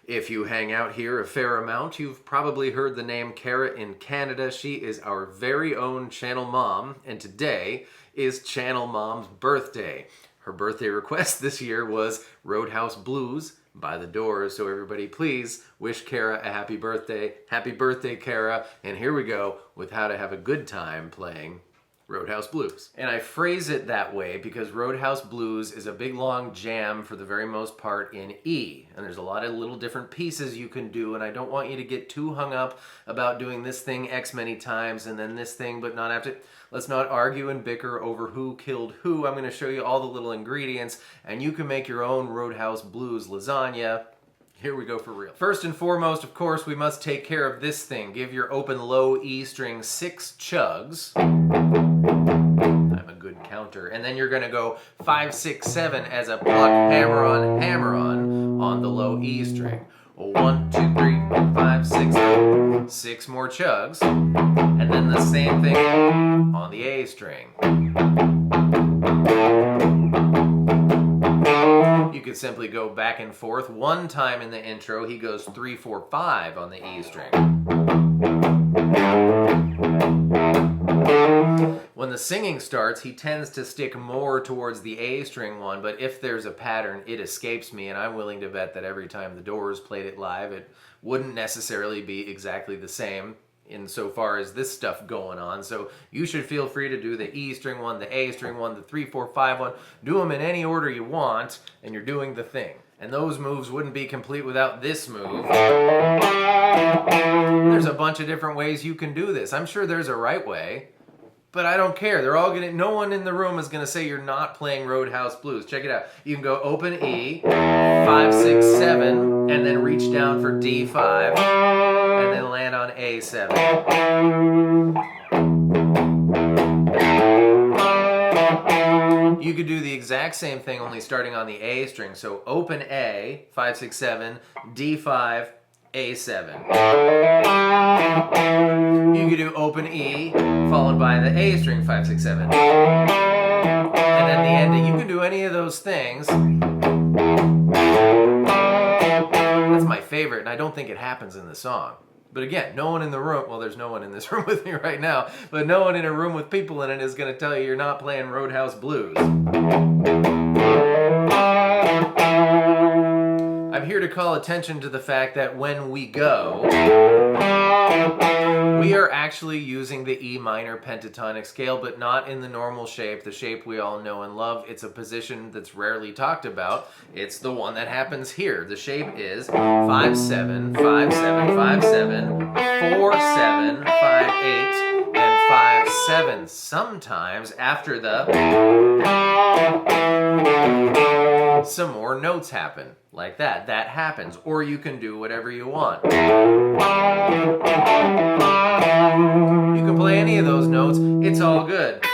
If you hang out here a fair amount, you've probably heard the name Kara in Canada. She is our very own Channel Mom, and today is Channel Mom's birthday. Her birthday request this year was Roadhouse Blues by The Doors, so everybody please wish Kara a happy birthday. Happy birthday, Kara, and here we go with how to have a good time playing Roadhouse Blues. And I phrase it that way because Roadhouse Blues is a big long jam for the very most part in E. And there's a lot of little different pieces you can do, and I don't want you to get too hung up about doing this thing X many times and then this thing, but not have to. Let's not argue and bicker over who killed who. I'm going to show you all the little ingredients, and you can make your own Roadhouse Blues lasagna. Here we go for real. First and foremost, of course, we must take care of this thing. Give your open low E string 6 chugs. I'm a good counter. And then you're gonna go 5, 6, 7 as a pluck hammer on the low E string. 1, 2, 3, 4, 5, 6, 7. 6 more chugs. And then the same thing on the A string. You could simply go back and forth. One time in the intro, he goes 3, 4, 5 on the E string. When the singing starts, he tends to stick more towards the A string one, but if there's a pattern, it escapes me, and I'm willing to bet that every time the Doors played it live, it wouldn't necessarily be exactly the same insofar as this stuff going on. So you should feel free to do the E string one, the A string one, the 3, 4, 5 one. Do them in any order you want, and you're doing the thing. And those moves wouldn't be complete without this move. There's a bunch of different ways you can do this. I'm sure there's a right way, but I don't care. They're all gonna, no one in the room is gonna say you're not playing Roadhouse Blues. Check it out. You can go open E, 5, 6, 7, and then reach down for D5, and then land on A7. You could do the exact same thing, only starting on the A string. So open A, 5, 6, 7, D5, A7. You could do open E, followed by the A string, 5, 6, 7. And then the ending. You can do any of those things. That's my favorite, and I don't think it happens in the song. But again, no one in the room, well, there's no one in this room with me right now, but no one in a room with people in it is going to tell you you're not playing Roadhouse Blues. I'm here to call attention to the fact that when we go, we are actually using the E minor pentatonic scale, but not in the normal shape, the shape we all know and love. It's a position that's rarely talked about. It's the one that happens here. The shape is 5, 7, 5, 7, 5, 7, 4, 7, 5, 8, and 5, 7. Sometimes after the, some more notes happen. Like that. That happens. Or you can do whatever you want. You can play any of those notes. It's all good.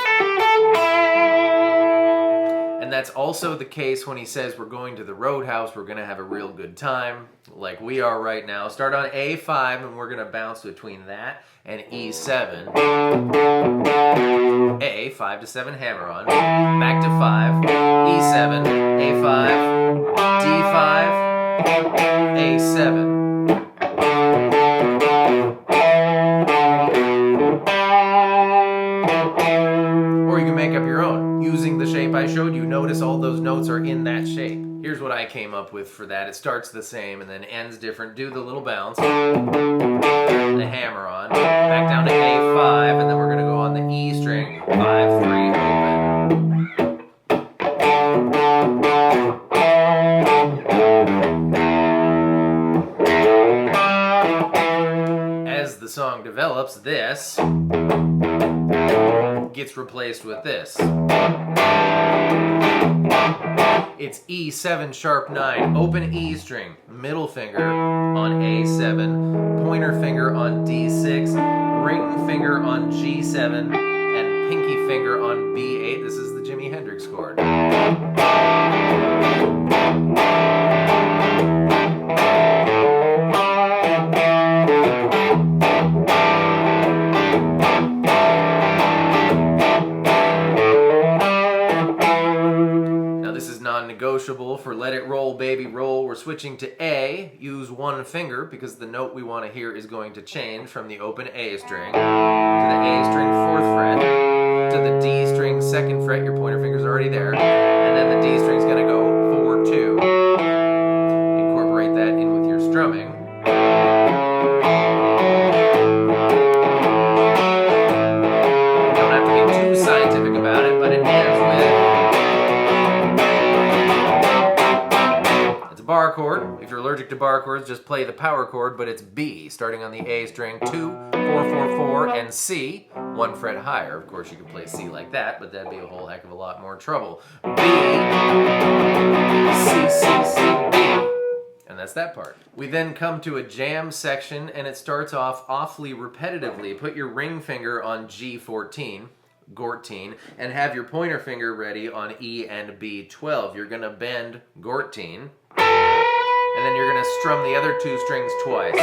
And that's also the case when he says we're going to the Roadhouse, we're going to have a real good time, like we are right now. Start on A5, and we're going to bounce between that and E7. A, 5 to 7 hammer on. Back to 5. E7, A5, D5, A7. Or you can make up your own using the shape I showed you. Notice all those notes are in that shape. Here's what I came up with for that. It starts the same and then ends different. Do the little bounce, the hammer on, back down to A5, and then we're going to go on the E string, 5, 3, open. As the song develops, this gets replaced with this. It's E7 sharp 9, open E string, middle finger on A7, pointer finger on D6, ring finger on G7, and pinky finger on B8. This is the Jimi Hendrix chord. non-negotiable for Let It Roll, Baby Roll. We're switching to A. Use one finger because the note we want to hear is going to change from the open A string to the A string 4th fret to the D string 2nd fret. Your pointer finger's already there. And then the D string's going to go 4-2. Incorporate that in with your strumming. You don't have to be too scientific about it, but it ends with... It's a bar chord. If you're allergic to bar chords, just play the power chord, but it's B, starting on the A string, 2, 4, 4, 4, and C, 1 fret higher. Of course, you could play C like that, but that'd be a whole heck of a lot more trouble. B, C, C, C, B. And that's that part. We then come to a jam section, and it starts off awfully repetitively. Put your ring finger on G14, Gortine, and have your pointer finger ready on E and B12. You're gonna bend Gortine, and then you're gonna strum the other 2 strings twice.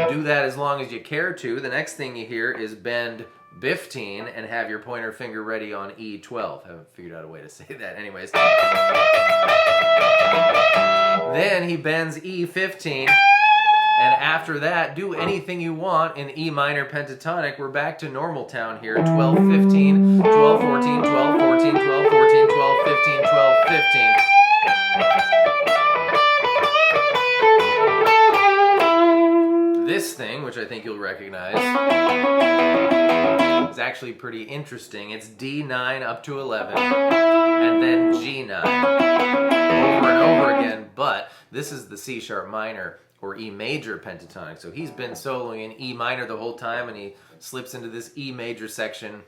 Do that as long as you care to. The next thing you hear is bend Biftine and have your pointer finger ready on E12. I haven't figured out a way to say that. Anyways. Then he bends E15, and after that, do anything you want in E minor pentatonic. We're back to normal town here. 12, 15, 12, 14, 12, 14, 12, 14, 12, 15, 12, 15. This thing, which I think you'll recognize, is actually pretty interesting. It's D9 up to 11, and then G9 over and over again, but this is the C sharp minor or E major pentatonic. So he's been soloing in E minor the whole time, and he slips into this E major section.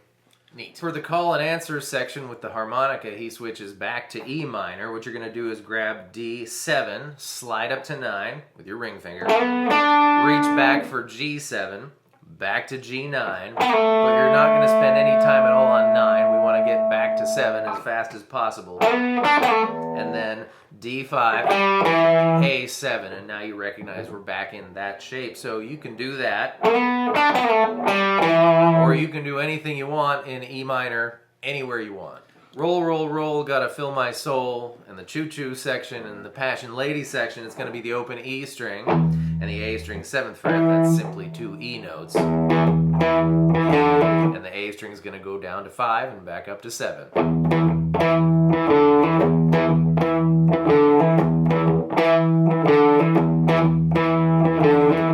Neat. For the call and answer section with the harmonica, he switches back to E minor. What you're going to do is grab D7, slide up to 9 with your ring finger, reach back for G7, back to G9, but you're not going to spend any time at all on 9. We want to get back to 7 as fast as possible. And then D5, A7, and now you recognize we're back in that shape. So you can do that, or you can do anything you want in E minor, anywhere you want. Roll, roll, roll, gotta fill my soul, and the choo-choo section and the passion lady section, it's gonna be the open E string and the A string 7th fret. That's simply 2 E notes. And the A string is gonna go down to 5 and back up to 7.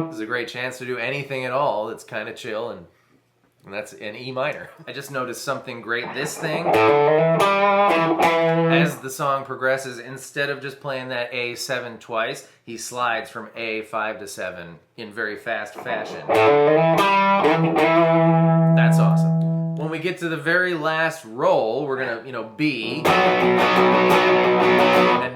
This is a great chance to do anything at all that's kind of chill, and that's in E minor. I just noticed something great. This thing, as the song progresses, instead of just playing that A7 twice, he slides from A5 to 7 in very fast fashion. That's awesome. When we get to the very last roll, we're gonna, B, and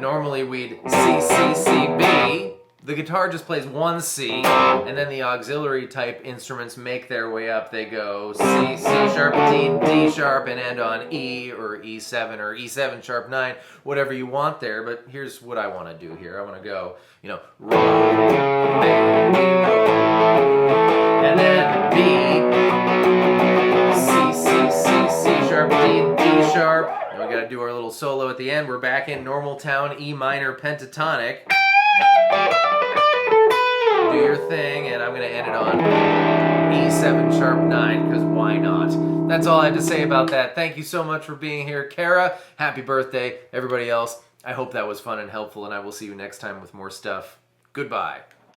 normally we'd C, C, C, B. The guitar just plays 1 C, and then the auxiliary type instruments make their way up. They go C, C sharp, D, D sharp, and end on E or E7 or E7 sharp 9, whatever you want there. But here's what I want to do here. I want to go, roll, baby, roll, and then B, C, C, C, C sharp, D, D sharp. And we got to do our little solo at the end. We're back in normal town E minor pentatonic. Do your thing, and I'm going to end it on E7 sharp 9, because why not? That's all I had to say about that. Thank you so much for being here. Kara, happy birthday. Everybody else, I hope that was fun and helpful, and I will see you next time with more stuff. Goodbye.